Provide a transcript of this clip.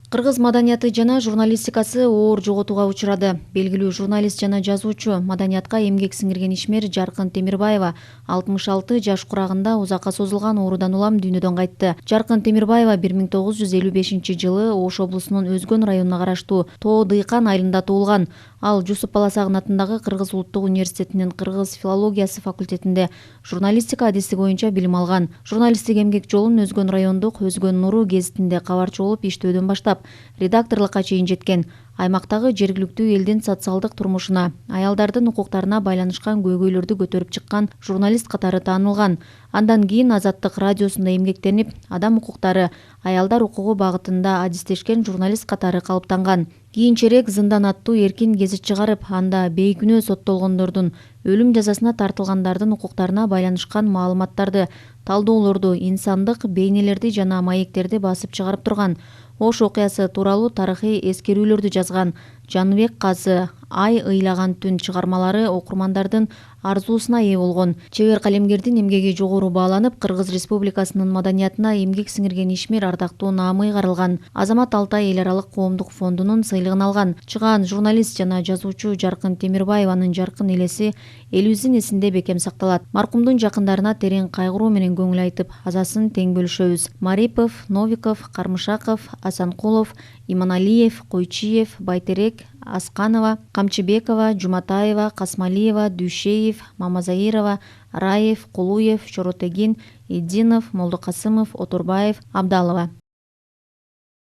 Кыргыз маданияты жана журналистикасы оор жоготууга учурады. Белгилүү журналист жана жазуучу, маданиятка эмгек сиңирген ишмер Жаркын Темирбаева 66 жаш курагында узакка созулган оорудан улам дүйнөдөн кайтты. Жаркын Темирбаева 1955 жылы Ош облусунун Өзгөн районуна караштуу Тоо Дыйкан айылында туулган. Ал Жусуп Баласагын атындагы Кыргыз улуттук университетинин кыргыз филологиясы факультетинде журналистика адиси боюнча билим алган. Журналисттик эмгек жолун Өзгөн райондук Өзгөн Нуру гезитинде кабарчы болуп иштөөдөн баштап редакторлукка чейин жеткен. Аймактагы жергиликтүү элдин социалдык турмушуна, аялдардын укуктарына байланышкан көйгөйлөрдү көтөрүп чыккан журналист катары таанылган. Андан кийин Азаттык радиосунда эмгектенип, адам укуктары, аялдар укугу багытында адистешкен журналист катары калыптанган. Кийинчерээк Зындан аттуу эркин гезит чыгарып, анда бейкүнөө соттолгондордун, өлүм жазасына тартылгандардын укуктарына байланышкан маалыматтарды, талдоолорду, инсандык бейнелерди жана маектерди басып чыгарып турган. Ош окуясы тууралуу тарыхый эскерүүлөрдү жазган. Жаныбек Казы «Ай ыйлаган түн» чыгармалары окурмандардын арзуусуна ээ болгон. Чебер калемгердин эмгеги жогору бааланып, Кыргыз Республикасынын маданиятына эмгек сиңирген ишмер ардактуу наамы ыйгарылган. Азамат Алтай эл аралык коомдук фондунун сыйлыгын алган. Чыгаан журналист жана жазуучу Жаркын Темирбаеванын жаркын элеси элибиздин эсинде бекем сакталат. Маркумдун жакындарына терең кайгыруу менен көңүл айтып, азасын тең бөлүшөбүз. Марипов, Новиков, Кармышаков, Асанкулов, Иманалиев, Койчиев, Байтерек, Асканова, Камчыбекова, Жуматаева, Касмалиева, Дүйшеев, Мамазаирова, Раев, Кулуев, Чоротегин, Идинов, Молдокасымов, Отурбаев, Абдалова.